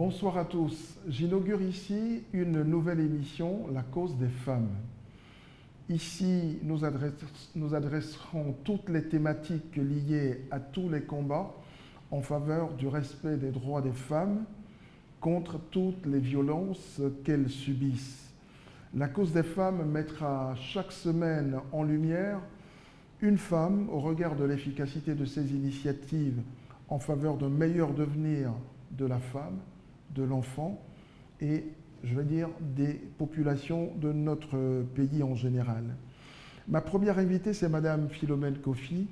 Bonsoir à tous. J'inaugure ici une nouvelle émission, La cause des femmes. Ici, nous adresserons toutes les thématiques liées à tous les combats en faveur du respect des droits des femmes contre toutes les violences qu'elles subissent. La cause des femmes mettra chaque semaine en lumière une femme au regard de l'efficacité de ses initiatives en faveur d'un meilleur devenir de la femme, de l'enfant et, je veux dire, des populations de notre pays en général. Ma première invitée, c'est Madame Philomène Kofi.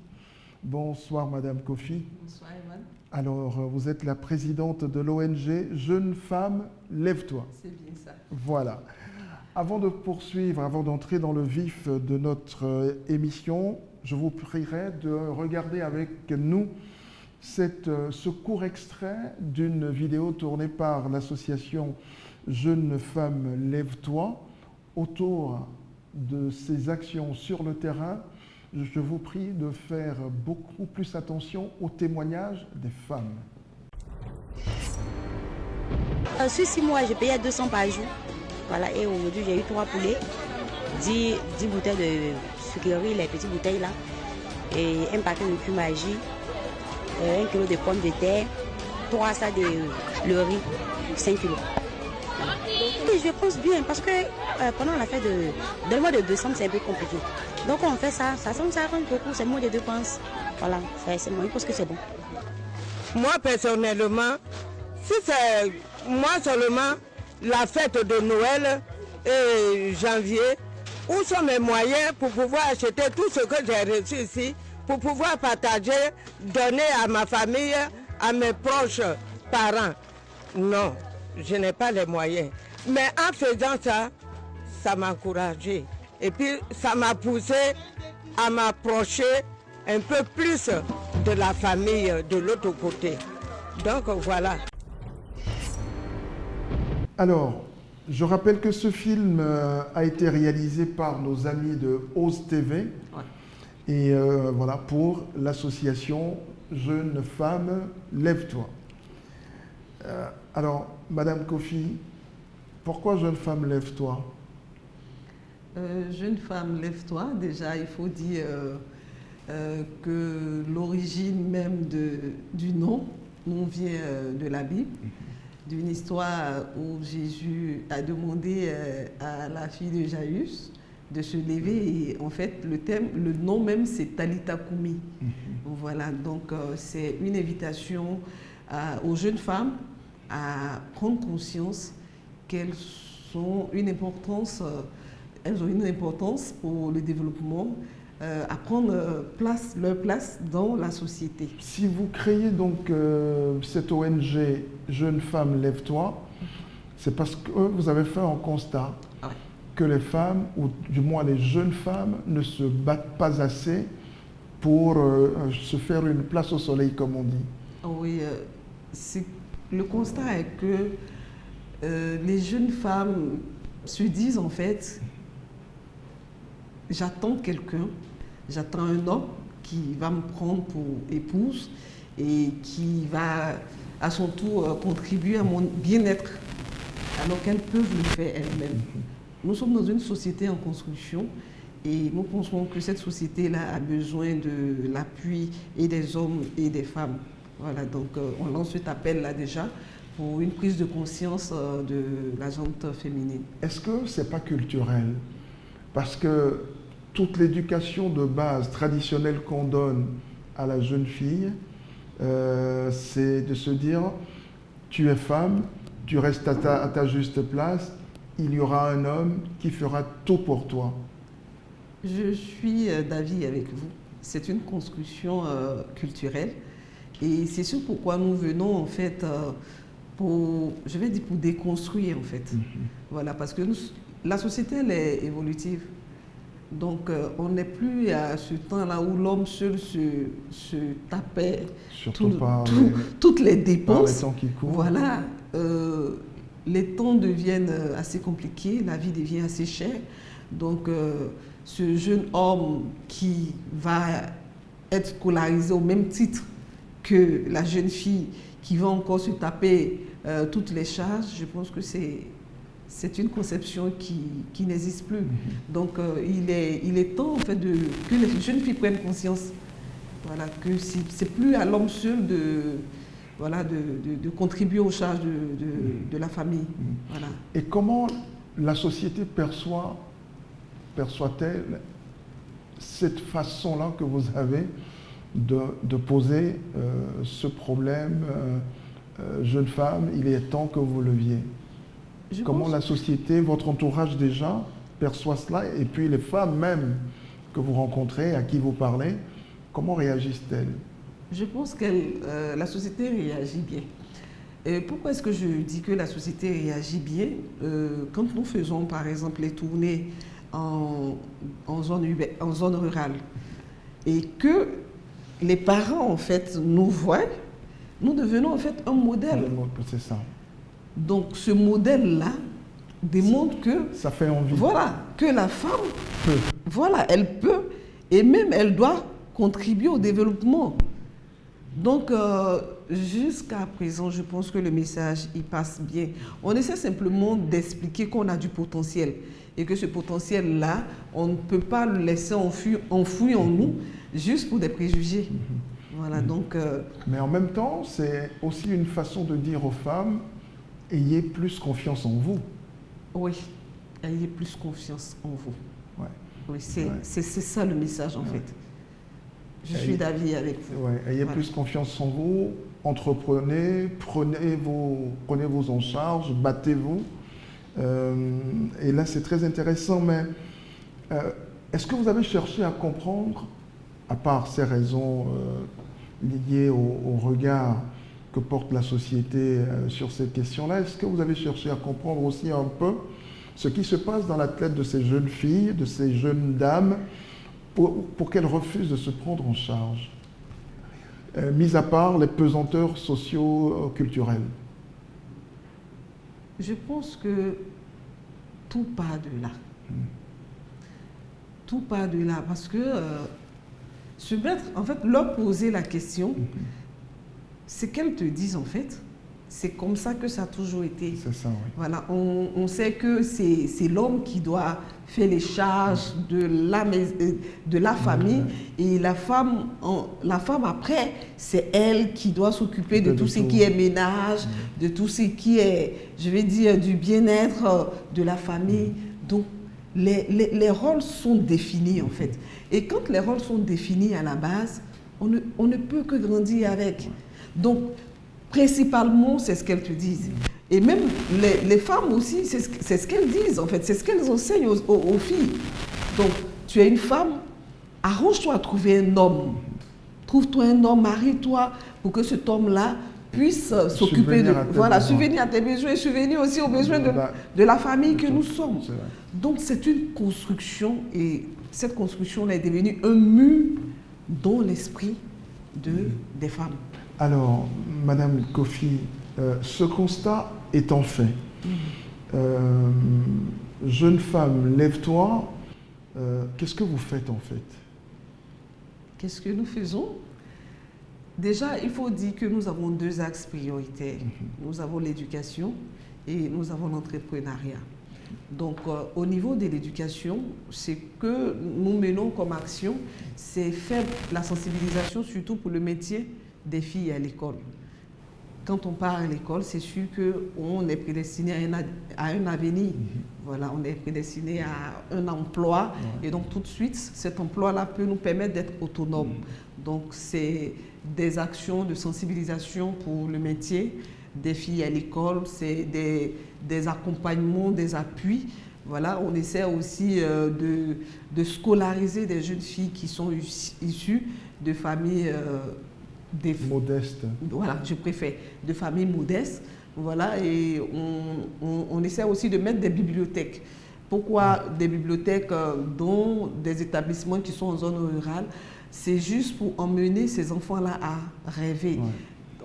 Bonsoir Madame Kofi. Bonsoir Evan. Alors, vous êtes la présidente de l'ONG Jeunes Femmes, Lève-toi. C'est bien ça. Voilà. Avant de poursuivre, avant d'entrer dans le vif de notre émission, je vous prierai de regarder avec nous ce court extrait d'une vidéo tournée par l'association Jeunes Femmes Lève-toi autour de ces actions sur le terrain. Je vous prie de faire beaucoup plus attention aux témoignages des femmes. Sur 6 mois, je payais 200 par jour. Voilà, et aujourd'hui, j'ai eu 3 poulets, 10 bouteilles de sucreries, les petites bouteilles là, et un paquet de cumagie, 1 kilo de pommes de terre, 3 sacs de le riz, 5 kilos. Et je pense bien parce que pendant la fête dans le mois de décembre, c'est un peu compliqué. Donc on fait ça rentre beaucoup, c'est moins de dépenses. Voilà, c'est moi, je pense que c'est bon. Moi personnellement, si c'est moi seulement, la fête de Noël et janvier, où sont mes moyens pour pouvoir acheter tout ce que j'ai reçu ici, pour pouvoir partager, donner à ma famille, à mes proches parents? Non, je n'ai pas les moyens. Mais en faisant ça, ça m'a encouragé. Et puis, ça m'a poussé à m'approcher un peu plus de la famille de l'autre côté. Donc, voilà. Alors, je rappelle que ce film a été réalisé par nos amis de Ose TV. Ouais. Et voilà, pour l'association Jeunes Femmes, Lève-toi. Alors, Madame Kofi, pourquoi Jeunes Femmes, Lève-toi? Jeune femme, lève-toi. Déjà, il faut dire que l'origine même du nom nous vient de la Bible, d'une histoire où Jésus a demandé à la fille de Jaïrus de se lever. Et en fait, le nom même, c'est Talitha Koumi. Voilà, donc c'est une invitation aux jeunes femmes à prendre conscience qu'elles ont une importance. Elles ont une importance pour le développement, à prendre leur place dans la société. Si vous créez donc cette ONG Jeunes Femmes Lève-toi, c'est parce que vous avez fait un constat que les femmes, ou du moins les jeunes femmes, ne se battent pas assez pour se faire une place au soleil, comme on dit. Oui, le constat est que les jeunes femmes se disent en fait, j'attends quelqu'un, j'attends un homme qui va me prendre pour épouse et qui va à son tour contribuer à mon bien-être, alors qu'elles peuvent le faire elles-mêmes. Nous sommes dans une société en construction et nous pensons que cette société-là a besoin de l'appui et des hommes et des femmes. Voilà, donc on lance cet appel-là déjà pour une prise de conscience de la gente féminine. Est-ce que ce n'est pas culturel? Parce que toute l'éducation de base traditionnelle qu'on donne à la jeune fille, c'est de se dire, tu es femme, tu restes à ta juste place, il y aura un homme qui fera tout pour toi. Je suis d'avis avec vous. C'est une construction culturelle et c'est ce pourquoi nous venons en fait pour déconstruire en fait. Voilà, parce que la société elle est évolutive. Donc, on n'est plus à ce temps-là où l'homme seul se tapait toutes les dépenses. Par les temps qui courent. Voilà. Les temps deviennent assez compliqués, la vie devient assez chère. Donc, ce jeune homme qui va être scolarisé au même titre que la jeune fille qui va encore se taper toutes les charges, je pense que c'est une conception qui n'existe plus. Donc il est temps en fait que les jeunes filles prennent conscience, voilà, que c'est plus à l'homme seul de contribuer aux charges de la famille. Voilà. Et comment la société perçoit-elle cette façon-là que vous avez de poser ce problème, jeune femme, il est temps que vous leviez? Comment la société, votre entourage déjà, perçoit cela? Et puis les femmes même que vous rencontrez, à qui vous parlez, comment réagissent-elles? Je pense que la société réagit bien. Et pourquoi est-ce que je dis que la société réagit bien? Quand nous faisons par exemple les tournées en zone rurale et que les parents en fait nous voient, nous devenons en fait un modèle. C'est ça. Donc ce modèle-là démontre que ça fait envie. Voilà, que la femme peut. Voilà, elle peut et même elle doit contribuer au développement. Donc jusqu'à présent, je pense que le message il passe bien. On essaie simplement d'expliquer qu'on a du potentiel et que ce potentiel-là, on ne peut pas le laisser enfoui en nous juste pour des préjugés. Voilà, donc. Mais en même temps, c'est aussi une façon de dire aux femmes: ayez plus confiance en vous. Oui, ayez plus confiance en vous. Ouais. Oui, c'est ça le message en fait. Je suis d'avis avec vous. Ouais, ayez plus confiance en vous, entreprenez, prenez vos en charge, battez-vous. Et là, c'est très intéressant, mais est-ce que vous avez cherché à comprendre, à part ces raisons liées au regard que porte la société sur cette question-là, est-ce que vous avez cherché à comprendre aussi un peu ce qui se passe dans la tête de ces jeunes filles, de ces jeunes dames, pour qu'elles refusent de se prendre en charge, mis à part les pesanteurs socio-culturels? Je pense que tout part de là. Tout part de là, parce que se mettre, en fait, leur poser la question, c'est qu'elles te disent en fait, c'est comme ça que ça a toujours été. C'est ça, oui. Voilà, on sait que c'est l'homme qui doit faire les charges de la famille et la femme après, c'est elle qui doit s'occuper de tout ce qui est ménage, de tout ce qui est, je vais dire, du bien-être de la famille. Donc, les rôles sont définis en fait. Et quand les rôles sont définis à la base, on ne peut que grandir avec. Donc, principalement, c'est ce qu'elles te disent. Et même les femmes aussi, c'est ce qu'elles disent, en fait. C'est ce qu'elles enseignent aux filles. Donc, tu es une femme, arrange-toi à trouver un homme. Trouve-toi un homme, marie-toi, pour que cet homme-là puisse s'occuper subvenir à tes besoins et subvenir aussi aux besoins de la famille que nous sommes. Donc, c'est une construction, et cette construction-là est devenue un mur dans l'esprit des femmes. Alors, Madame Kofi, ce constat étant fait, jeune femme, lève-toi, qu'est-ce que vous faites en fait? Qu'est-ce que nous faisons? Déjà, il faut dire que nous avons deux axes prioritaires. Nous avons l'éducation et nous avons l'entrepreneuriat. Donc, au niveau de l'éducation, ce que nous menons comme action, c'est faire la sensibilisation, surtout pour le métier des filles à l'école. Quand on part à l'école, c'est sûr qu'on est prédestiné à un avenir. Voilà, on est prédestiné à un emploi. Et donc, tout de suite, cet emploi-là peut nous permettre d'être autonomes. Donc, c'est des actions de sensibilisation pour le métier des filles à l'école, c'est des accompagnements, des appuis. Voilà, on essaie aussi de scolariser des jeunes filles qui sont issues de familles modestes. Voilà, je préfère, de familles modestes. Voilà, et on essaie aussi de mettre des bibliothèques. Pourquoi des bibliothèques dans des établissements qui sont en zone rurale? C'est juste pour emmener ces enfants-là à rêver.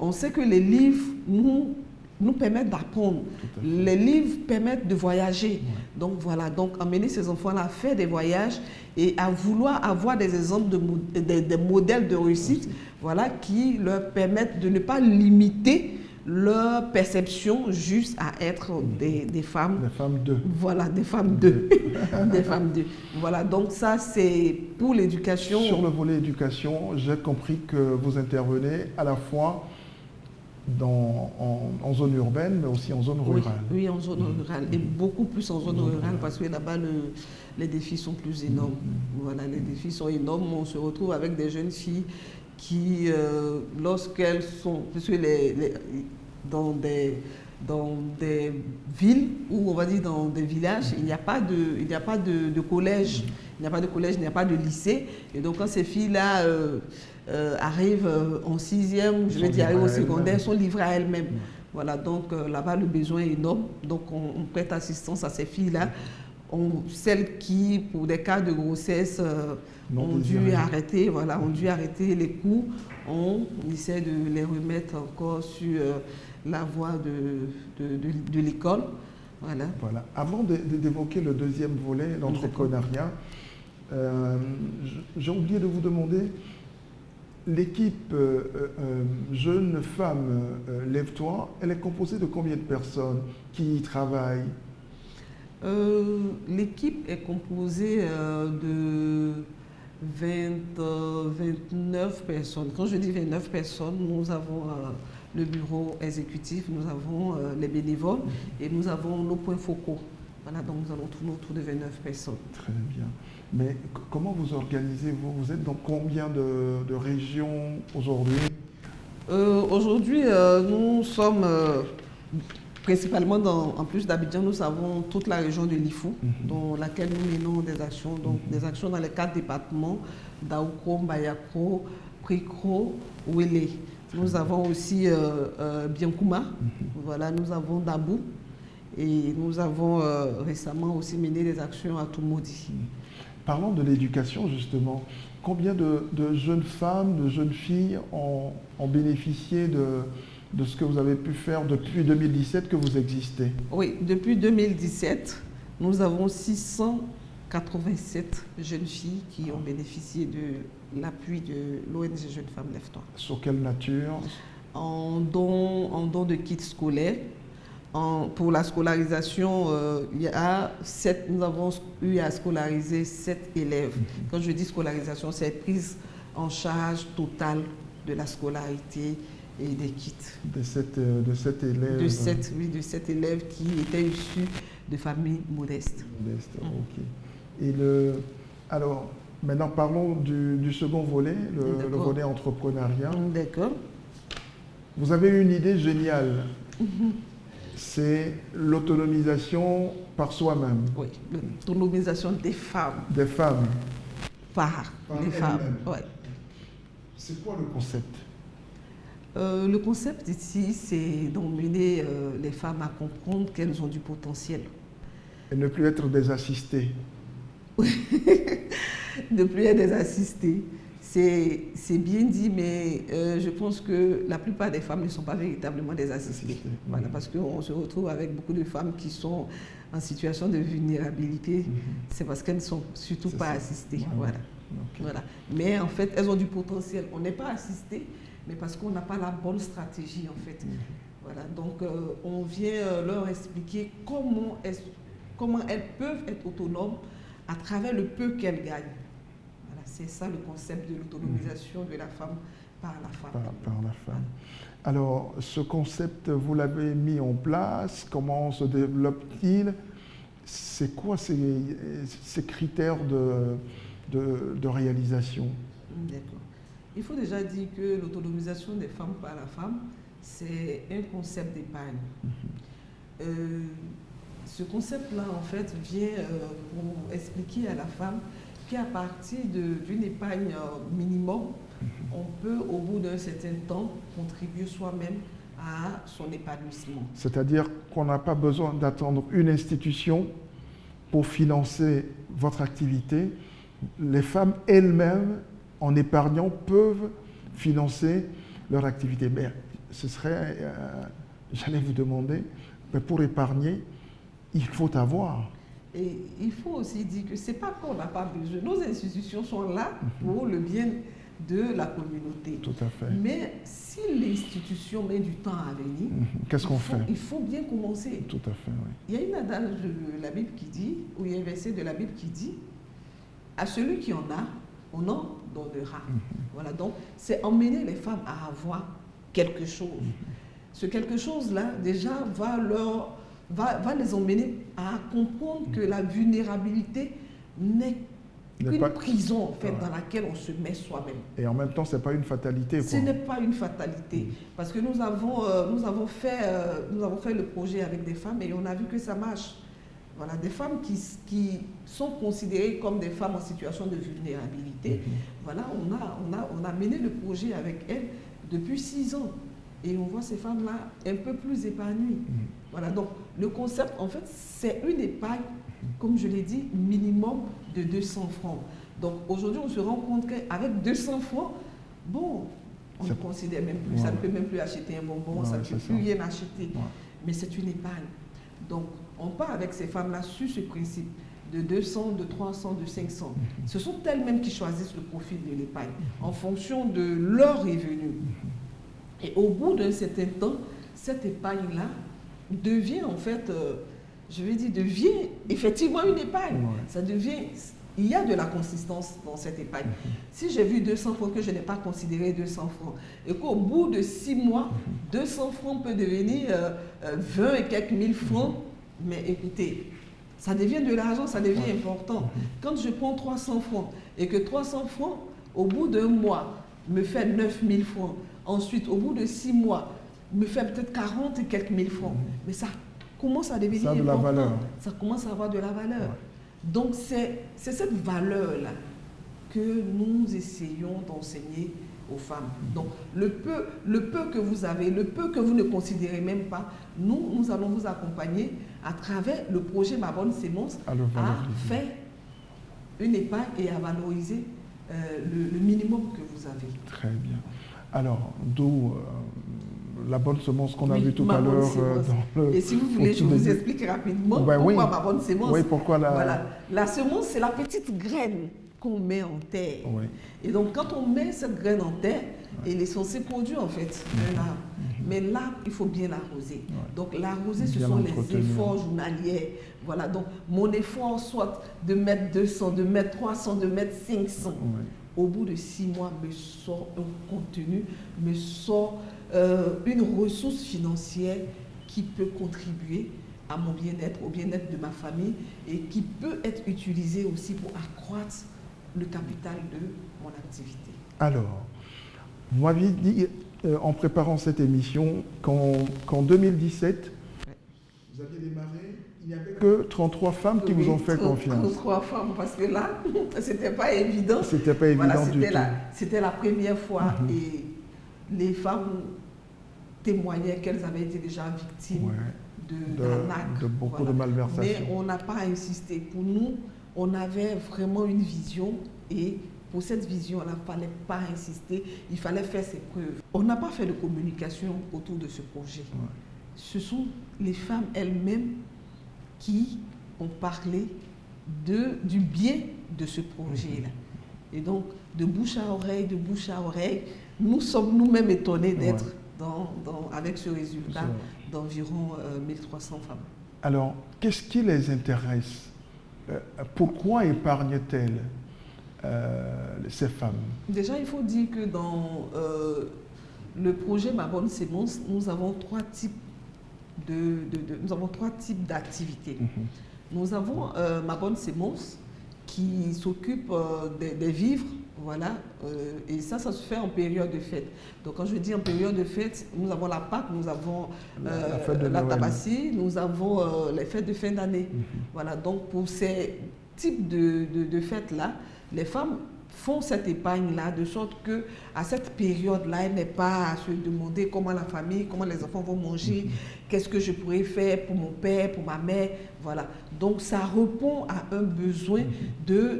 On sait que les livres nous permettent d'apprendre. Les livres permettent de voyager. Donc voilà, donc emmener ces enfants-là à faire des voyages et à vouloir avoir des exemples, des modèles de réussite, voilà, qui leur permettent de ne pas limiter leur perception juste à être des femmes. Des femmes d'eux. Voilà, des femmes d'eux. Des femmes d'eux. Voilà, donc ça c'est pour l'éducation. Sur le volet éducation, j'ai compris que vous intervenez à la fois en zone urbaine, mais aussi en zone rurale. Oui, en zone rurale, et beaucoup plus en zone rurale, parce que là-bas, les défis sont plus énormes. Voilà, les défis sont énormes. On se retrouve avec des jeunes filles qui, lorsqu'elles sont, parce que dans des villes, ou on va dire dans des villages, il n'y a pas de collège, il n'y a pas de collège, il n'y a pas de lycée. Et donc quand ces filles-là arrivent en 6e, je vais dire arrivent au secondaire, sont livrées à elles-mêmes. Voilà, donc là-bas le besoin est énorme. Donc on prête assistance à ces filles-là. Celles qui, pour des cas de grossesse, ont dû arrêter, voilà, ont dû arrêter les cours, on essaie de les remettre encore sur la voie de l'école. Voilà. Voilà. Avant d'évoquer le deuxième volet, l'entrepreneuriat, j'ai oublié de vous demander, l'équipe Jeunes Femmes Lève-toi, elle est composée de combien de personnes qui y travaillent? L'équipe est composée de 29 personnes. Quand je dis 29 personnes, nous avons le bureau exécutif, nous avons les bénévoles et nous avons nos points focaux. Voilà, donc nous allons tourner autour de 29 personnes. Très bien. Mais comment vous organisez-vous? Vous êtes dans combien de régions aujourd'hui? Aujourd'hui, nous sommes principalement, en plus d'Abidjan, nous avons toute la région de l'Ifou, dans laquelle nous menons des actions, donc des actions dans les 4 départements, Daoukro, Mbayakro, Prikro, Ouélé. Nous avons aussi Biankouma, voilà, nous avons Dabou, et nous avons récemment aussi mené des actions à Toumoudi. Parlons de l'éducation justement. Combien de jeunes femmes, de jeunes filles ont bénéficié de ce que vous avez pu faire depuis 2017 que vous existez? Oui, depuis 2017, nous avons 687 jeunes filles qui ont bénéficié de l'appui de l'ONG Jeunes Femmes Lève-toi. Sur quelle nature? En don de kits scolaires. Pour la scolarisation, nous avons eu à scolariser 7 élèves. Quand je dis scolarisation, c'est prise en charge totale de la scolarité et des kits. De 7 élèves? De 7 élèves qui étaient issus de familles modestes. Ok. Et alors, maintenant parlons du second volet, le volet entrepreneuriat. D'accord. Vous avez une idée géniale. C'est l'autonomisation par soi-même. Oui, l'autonomisation des femmes. Des femmes. Par les femmes. Ouais. C'est quoi le concept? Le concept ici, c'est d'emmener les femmes à comprendre qu'elles ont du potentiel. Et ne plus être des assistées. Ne plus être des assistées. C'est bien dit, mais je pense que la plupart des femmes ne sont pas véritablement des assistées. Voilà, parce qu'on se retrouve avec beaucoup de femmes qui sont en situation de vulnérabilité. C'est parce qu'elles ne sont surtout pas assistées. Voilà. Okay. Voilà. Mais en fait, elles ont du potentiel. On n'est pas assisté, mais parce qu'on n'a pas la bonne stratégie, en fait. Voilà. Donc, on vient leur expliquer comment elles peuvent être autonomes à travers le peu qu'elles gagnent. Voilà. C'est ça le concept de l'autonomisation de la femme par la femme. Par la femme. Alors, ce concept, vous l'avez mis en place. Comment se développe-t-il? C'est quoi ces critères de réalisation? D'accord. Il faut déjà dire que l'autonomisation des femmes par la femme, c'est un concept d'épargne. Ce concept-là, en fait, vient pour expliquer à la femme qu'à partir d'une épargne minimum, on peut, au bout d'un certain temps, contribuer soi-même à son épanouissement. C'est-à-dire qu'on n'a pas besoin d'attendre une institution pour financer votre activité. Les femmes elles-mêmes, en épargnant, peuvent financer leur activité. Mais ce serait, j'allais vous demander, mais pour épargner, il faut avoir. Et il faut aussi dire que ce n'est pas qu'on n'a pas besoin. Nos institutions sont là pour le bien de la communauté. Tout à fait. Mais si l'institution met du temps à venir, Qu'est-ce qu'on fait? Il faut bien commencer. Tout à fait, oui. Il y a une adage de la Bible qui dit, ou il y a un verset de la Bible qui dit, à celui qui en a, on en donnera. Voilà, donc c'est emmener les femmes à avoir quelque chose. Ce quelque chose-là, déjà, va les emmener à comprendre que la vulnérabilité n'est qu'une prison, en fait, dans laquelle on se met soi-même. Et en même temps, ce n'est pas une fatalité, quoi. Ce n'est pas une fatalité. Parce que nous avons fait le projet avec des femmes et on a vu que ça marche. Voilà, des femmes qui sont considérées comme des femmes en situation de vulnérabilité. Voilà, on a mené le projet avec elles depuis 6 ans. Et on voit ces femmes-là un peu plus épanouies. Voilà, donc le concept, en fait, c'est une épargne, comme je l'ai dit, minimum de 200 francs. Donc aujourd'hui, on se rend compte qu'avec 200 francs, bon, on ne considère même plus, ça ne peut même plus acheter un bonbon, ça ne peut plus rien acheter. Mais c'est une épargne. Donc, on part avec ces femmes-là sur ce principe de 200, de 300, de 500. Ce sont elles-mêmes qui choisissent le profil de l'épargne en fonction de leur revenu. Et au bout d'un certain temps, cette épargne-là devient en fait, devient effectivement une épargne. Ça devient, il y a de la consistance dans cette épargne. Si j'ai vu 200 francs que je n'ai pas considéré 200 francs, et qu'au bout de 6 mois, 200 francs peut devenir 20 et quelques mille francs, mais écoutez, ça devient de l'argent, ça devient important. Quand je prends 300 francs et que 300 francs, au bout d'un mois, me fait 9000 francs, ensuite, au bout de 6 mois, me fait peut-être 40 et quelques mille francs, mais ça commence à devenir important. Ça a de la valeur. Ça commence à avoir de la valeur. Donc, c'est cette valeur-là que nous essayons d'enseigner aux femmes. Donc, le peu que vous avez, le peu que vous ne considérez même pas, nous allons vous accompagner à travers le projet Ma Bonne Sémence à faire une épargne et à valoriser le minimum que vous avez. Très bien. Alors, d'où la bonne semence qu'on a vue tout à l'heure. Et si vous voulez, je vous explique rapidement pourquoi Ma Bonne Sémence. Oui, pourquoi la semence, c'est la petite graine qu'on met en terre. Oui. Et donc, quand on met cette graine en terre, elle est censée produire en fait un arbre. Mais l'arbre, il faut bien l'arroser. Donc, l'arroser, ce sont les efforts journaliers. Voilà, donc mon effort, soit de mettre 200, de mettre 300, de mettre 500. Au bout de 6 mois, me sort un contenu, me sort une ressource financière qui peut contribuer à mon bien-être, au bien-être de ma famille et qui peut être utilisée aussi pour accroître le capital de mon activité. Alors, vous m'aviez dit en préparant cette émission qu'en 2017, vous aviez démarré, il n'y avait que 33 femmes qui vous ont fait confiance. 33 femmes, parce que là, c'était pas évident. C'était pas évident du tout. C'était la première fois et les femmes témoignaient qu'elles avaient été déjà victimes d'arnaques. De beaucoup de malversations. Mais on n'a pas insisté. Pour nous, on avait vraiment une vision et pour cette vision, il ne fallait pas insister, il fallait faire ses preuves. On n'a pas fait de communication autour de ce projet. Ce sont les femmes elles-mêmes qui ont parlé du bien de ce projet-là. Et donc, de bouche à oreille, nous sommes nous-mêmes étonnés d'être avec ce résultat d'environ 1300 femmes. Alors, qu'est-ce qui les intéresse? Pourquoi épargnent-elles ces femmes? Déjà, il faut dire que dans le projet Ma Bonne Sémence, nous avons 3 types d'activités. Nous avons Ma Bonne Sémence qui s'occupe des vivres, voilà, et ça se fait en période de fête. Donc quand je dis en période de fête, nous avons la Pâque, nous avons la Tabaski, nous avons les fêtes de fin d'année. Voilà, donc pour ces types de fêtes-là, les femmes font cette épargne-là de sorte qu'à cette période-là, elle n'est pas à se demander comment la famille, comment les enfants vont manger, qu'est-ce que je pourrais faire pour mon père, pour ma mère, voilà. Donc ça répond à un besoin de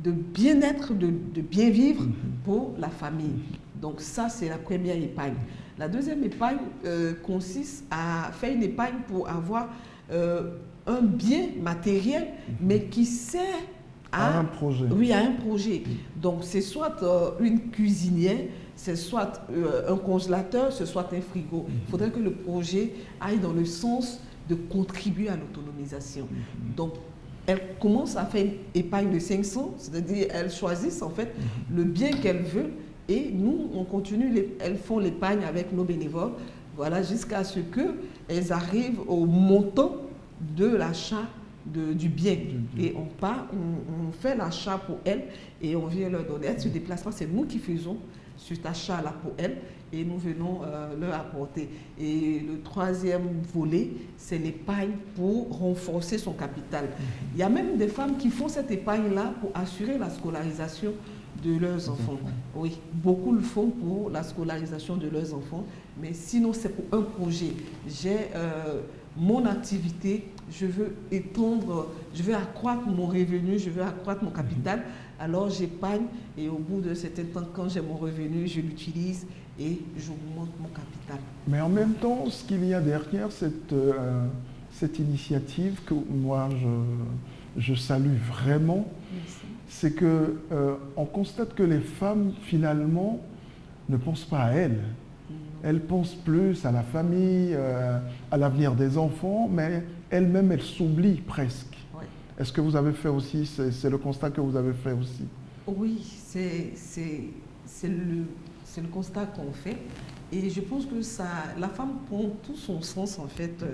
bien-être, de bien vivre pour la famille. Donc ça, c'est la première épargne. La deuxième épargne consiste à faire une épargne pour avoir un bien matériel, mais qui sert à un projet. Oui, à un projet. Donc, c'est soit une cuisinière, c'est soit un congélateur, c'est soit un frigo. Il faudrait que le projet aille dans le sens de contribuer à l'autonomisation. Donc, elle commence à faire une épargne de 500, c'est-à-dire elles choisissent en fait le bien qu'elles veulent et nous, on continue, elles font l'épargne avec nos bénévoles, voilà, jusqu'à ce qu'elles arrivent au montant de l'achat du bien. Et on fait l'achat pour elles et on vient leur donner. Elles se déplacent pas, c'est nous qui faisons cet achat-là pour elles et nous venons leur apporter. Et le troisième volet, c'est l'épargne pour renforcer son capital. Il y a même des femmes qui font cette épargne-là pour assurer la scolarisation de leurs enfants. Oui, beaucoup le font pour la scolarisation de leurs enfants, mais sinon c'est pour un projet. J'ai mon activité, je veux étendre, je veux accroître mon revenu, je veux accroître mon capital, alors j'épargne et au bout de certain temps, quand j'ai mon revenu, je l'utilise et j'augmente mon capital. Mais en même temps, ce qu'il y a derrière cette initiative que moi je salue vraiment, c'est que on constate que les femmes finalement ne pensent pas à elles. Elles pensent plus à la famille, à l'avenir des enfants, mais elles-mêmes, elles s'oublient presque. Ouais. Est-ce que vous avez fait aussi, c'est le constat que vous avez fait aussi? Oui, c'est le constat qu'on fait. Et je pense que la femme prend tout son sens en fait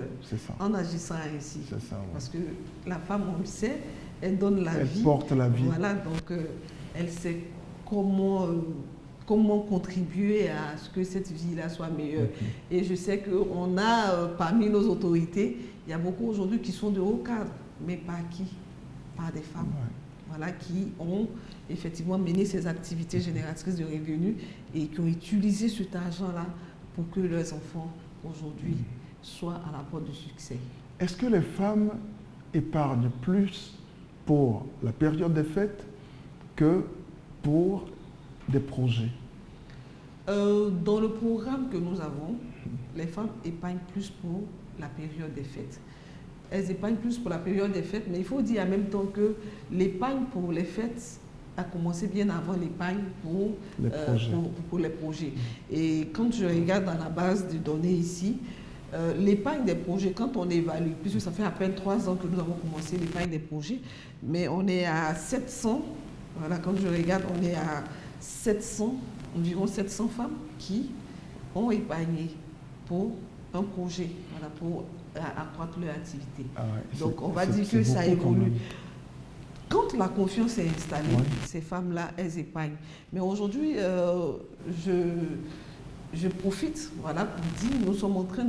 en agissant ainsi. C'est ça, ouais. Parce que la femme, on le sait, elle donne la vie. Elle porte la vie. Voilà, donc elle sait comment contribuer à ce que cette vie-là soit meilleure. Et je sais qu'on a parmi nos autorités, il y a beaucoup aujourd'hui qui sont de hauts cadres, mais pas qui? Par des femmes. Voilà, qui ont effectivement mené ces activités génératrices de revenus et qui ont utilisé cet argent-là pour que leurs enfants aujourd'hui soient à la porte du succès. Est-ce que les femmes épargnent plus pour la période des fêtes que pour des projets? Dans le programme que nous avons, les femmes épargnent plus pour la période des fêtes. Elles épargnent plus pour la période des fêtes, mais il faut dire en même temps que l'épargne pour les fêtes a commencé bien avant l'épargne pour les projets. Et quand je regarde dans la base de données ici, l'épargne des projets, quand on évalue, puisque ça fait à peine 3 ans que nous avons commencé l'épargne des projets, mais on est à 700, voilà, quand je regarde, on est à 700, environ 700 femmes qui ont épargné pour un projet, voilà, pour accroître leur activité. Ah ouais, donc on va dire que ça évolue. Quand la confiance est installée, ces femmes-là, elles épargnent. Mais aujourd'hui, je profite, voilà, pour dire, nous sommes en train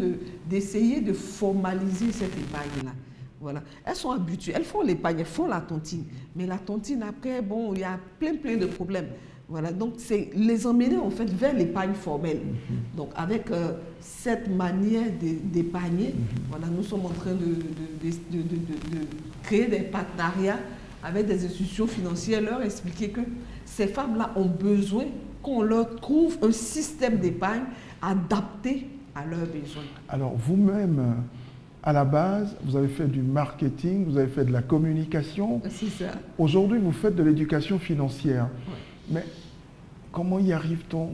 d'essayer de formaliser cette épargne-là. Voilà. Elles sont habituées, elles font l'épargne, elles font la tontine. Mais la tontine, après, bon, il y a plein de problèmes. Voilà, donc c'est les emmener en fait vers l'épargne formelle. Donc avec cette manière d'épargner, voilà, nous sommes en train de créer des partenariats avec des institutions financières, leur expliquer que ces femmes-là ont besoin qu'on leur trouve un système d'épargne adapté à leurs besoins. Alors vous-même, à la base, vous avez fait du marketing, vous avez fait de la communication. C'est ça. Aujourd'hui, vous faites de l'éducation financière. Ouais. Mais comment y arrive-t-on?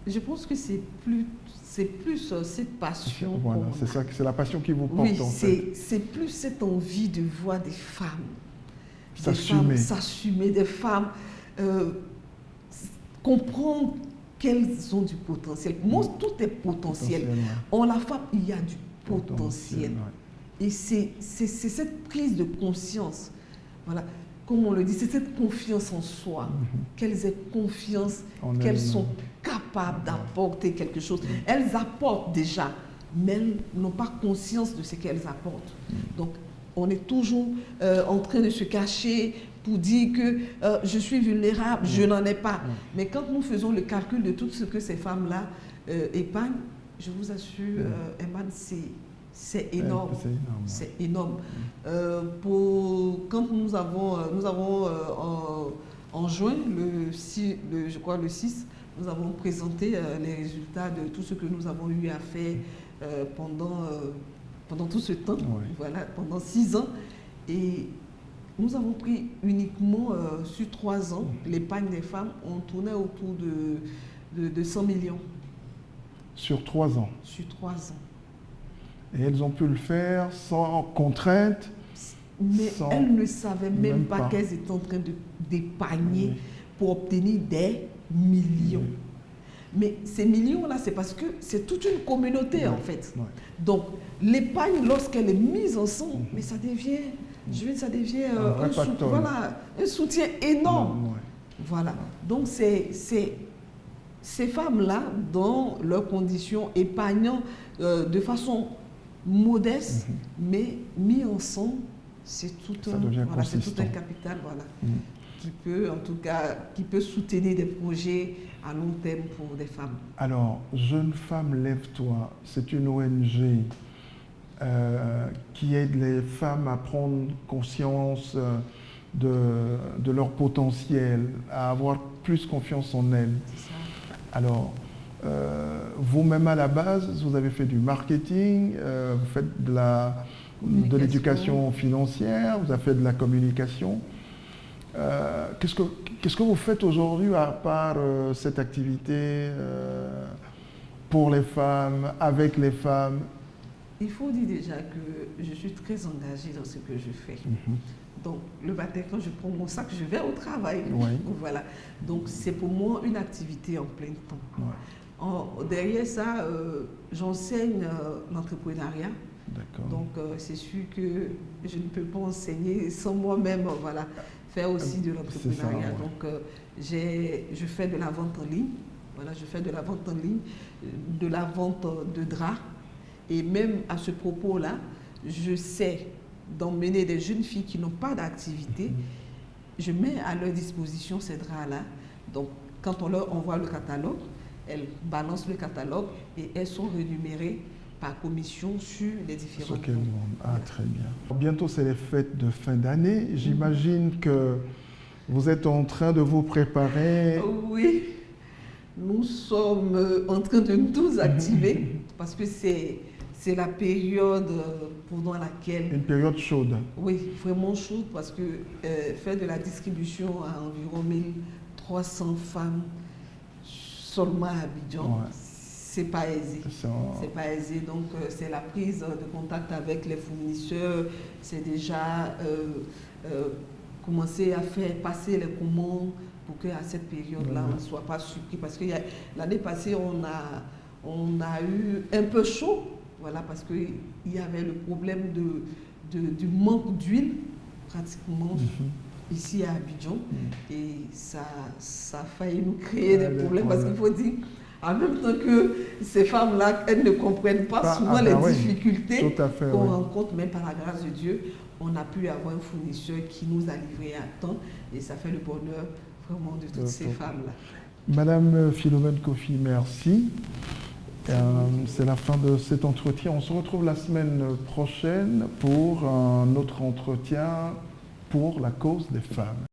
Je pense que c'est plus cette passion. Voilà, c'est ça, c'est la passion qui vous porte en fait. C'est plus cette envie de voir des femmes s'assumer, des femmes comprendre qu'elles ont du potentiel. Moi, tout est potentiel. En la femme, il y a du potentiel. Et c'est cette prise de conscience. Voilà. Comme on le dit, c'est cette confiance en soi, qu'elles aient confiance, qu'elles sont capables d'apporter quelque chose. Elles apportent déjà, mais elles n'ont pas conscience de ce qu'elles apportent. Donc, on est toujours en train de se cacher pour dire que je suis vulnérable, je n'en ai pas. Mais quand nous faisons le calcul de tout ce que ces femmes-là épargnent, je vous assure, Eman, c'est énorme. C'est énorme. Quand nous avons en juin, je crois le 6, nous avons présenté les résultats de tout ce que nous avons eu à faire pendant pendant tout ce temps, Oui. voilà, pendant 6 ans. Et nous avons pris uniquement sur 3 ans, l'épargne des femmes, on tournait autour de 100 millions Sur 3 ans. sur 3 ans. Et elles ont pu le faire sans contrainte. Mais Sans- elles ne savaient même même pas pas. qu'elles étaient en train d'épargner Oui. pour obtenir des millions. Oui. Mais ces millions-là, c'est parce que c'est toute une communauté Oui. en fait. Oui. Donc l'épargne, lorsqu'elle est mise ensemble, mais ça devient, ça devient Un vrai pactole. voilà, un soutien énorme. Oui. Voilà. Donc c'est ces femmes-là, dans leurs conditions, épargnant de façon modeste, mais mis ensemble, c'est tout Ça un, devient voilà, c'est tout consistant. un capital, voilà, Mhm. qui peut, en tout cas, qui peut soutenir des projets à long terme pour des femmes. Alors, Jeune Femme, Lève-toi, c'est une ONG qui aide les femmes à prendre conscience de leur potentiel, à avoir plus confiance en elles. C'est ça. Alors, vous-même à la base, vous avez fait du marketing, vous faites de l'éducation financière, vous avez fait de la communication. Qu'est-ce que vous faites aujourd'hui à part cette activité pour les femmes, avec les femmes? Il faut dire déjà que je suis très engagée dans ce que je fais. Donc, le matin, quand je prends mon sac, je vais au travail. Oui. Voilà. Donc, c'est pour moi une activité en plein temps. Ouais. Derrière ça, j'enseigne l'entrepreneuriat. D'accord. Donc, c'est sûr que je ne peux pas enseigner sans moi-même voilà, faire aussi de l'entrepreneuriat. C'est ça, ouais. Donc, je fais de la vente en ligne. Voilà, je fais de la vente en ligne, de la vente de draps. Et même à ce propos-là, je sais d'emmener des jeunes filles qui n'ont pas d'activité. Je mets à leur disposition ces draps-là. Donc, quand on leur envoie le catalogue, elles balancent le catalogue et elles sont rémunérées par commission sur les différents Ce qu'elles points. vendent. Ah, très bien. Bientôt, c'est les fêtes de fin d'année. J'imagine que vous êtes en train de vous préparer. Oui, nous sommes en train de nous activer parce que c'est la période pendant laquelle... Une période chaude. Oui, vraiment chaude parce que faire de la distribution à environ 1300 femmes seulement à Abidjan, Ouais. c'est pas aisé. C'est pas aisé, donc c'est la prise de contact avec les fournisseurs, c'est déjà commencer à faire passer les commandes pour qu'à cette période-là, on ne soit pas surpris. Parce que l'année passée, on a eu un peu chaud, voilà, parce qu'il y avait le problème du manque d'huile, pratiquement, ici à Abidjan. Et ça a failli nous créer des problèmes, parce qu'il faut dire, en même temps que ces femmes-là, elles ne comprennent pas souvent les difficultés qu'on rencontre, mais par la grâce de Dieu, on a pu avoir un fournisseur qui nous a livré à temps, et ça fait le bonheur vraiment de toutes ces femmes-là. Madame Philomène Kofi, merci. C'est la fin de cet entretien. On se retrouve la semaine prochaine pour un autre entretien pour la cause des femmes.